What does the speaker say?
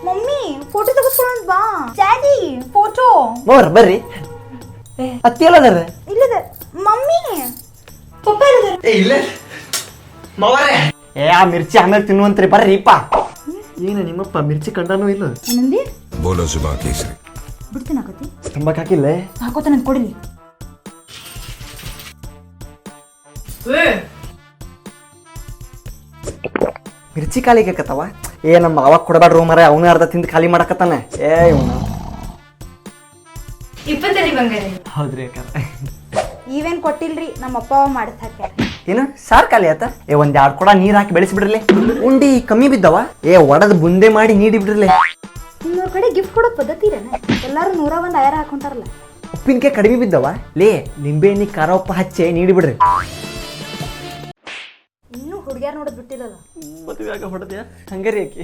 Mummy photo ತೆಗೆಸ್ಕೊಳ್ಳೋಣ ಬಾ. Daddy photo. More ಬರ್ರಿ. ಅತ್ತಿ ಎಲ್ಲದಾರ? ಇಲ್ಲದ. ಮಮ್ಮಿ ಪಪ್ಪ ಎಲ್ಲದಾರ? ಇಲ್ಲ ಮಾವರೇ. ಆ ಮಿರ್ಚಿ ಆಮೇಲೆ ತಿನ್ನುವಂತ್ರಿ ಬರ್ರಿಪ್ಪ. ಏನು ನಿಮ್ಮಪ್ಪ ಮಿರ್ಚಿ ಕಂಡನೂ ಇಲ್ಲ? ಏನಂದಿ? ಬೋಲೋ ಜುಬಾ ಕೇಸರಿ. ಬಿಡ್ತೀನಿ ಹಾಕತಿ. ತಂಬಾಕ್ ಹಾಕಿಲ್ಲ? ಹಾಕೋತಾನೆ ಕೊಡಿಲಿ. ಮಿರ್ಚಿ ಖಾಲಿಗೆ ಆಕತ್ತವ. ನಮ್ಮ ಅವಾಗ ಕೊಡಬೇಡ್ರು ಮರ, ಅವನು ಅರ್ಧ ತಿಂದು ಖಾಲಿ ಮಾಡಕತ್ತಾನ. ಇವನು 20 ಬಂಗಾರ. ಹೌದ್ರಿ ಅಕ್ಕ. ಇವೇನ್ ಕೊಟ್ಟಿಲ್ರಿ, ನಮ್ಮ ಅಪ್ಪ ಮಾಡಿಸ್ ಹಾಕ್ಯಾರ. ಏನು ಸಾರ್ ಖಾಲಿ ಆತ? ಒಂದ್ 2 ಕೊಡ ನೀರ್ ಹಾಕಿ ಬೆಳೆಸಿಬಿಡ್ರಲಿ. ಉಂಡಿ ಕಮ್ಮಿ ಬಿದ್ದವ, ಒಡದ್ ಬುಂದೆ ಮಾಡಿ ನೀಡಿ ಬಿಡ್ರಲಿ. ಇನ್ನೊಂದ್ ಕಡೆ ಗಿಫ್ಟ್ ಕೊಡೋ ಪದ್ಧತಿ ಇರನ? ಎಲ್ಲಾರು 101 ಆಯರ ಹಾಕೊಂತಾರಲ್ಲ. ಉಪ್ಪಿನಕಾಯಿ ಕಡಿಮೆ ಬಿದ್ದವ, ನಿಂಬೆ ಎಣ್ಣೆ ಖಾರ ಉಪ್ಪ ಹಚ್ಚಿ ನೀಡಿ ಬಿಡ್ರಿ. ಇನ್ನೂ ಹುಡುಗ್ಯಾರ ನೋಡೋದ್ ಬಿಟ್ಟಿರಲ್ಲ. ಮದುವೆ ಆಗ ಹೊಡೆದ್ಯಾ ಹಂಗಾರಿ ಆಕಿ.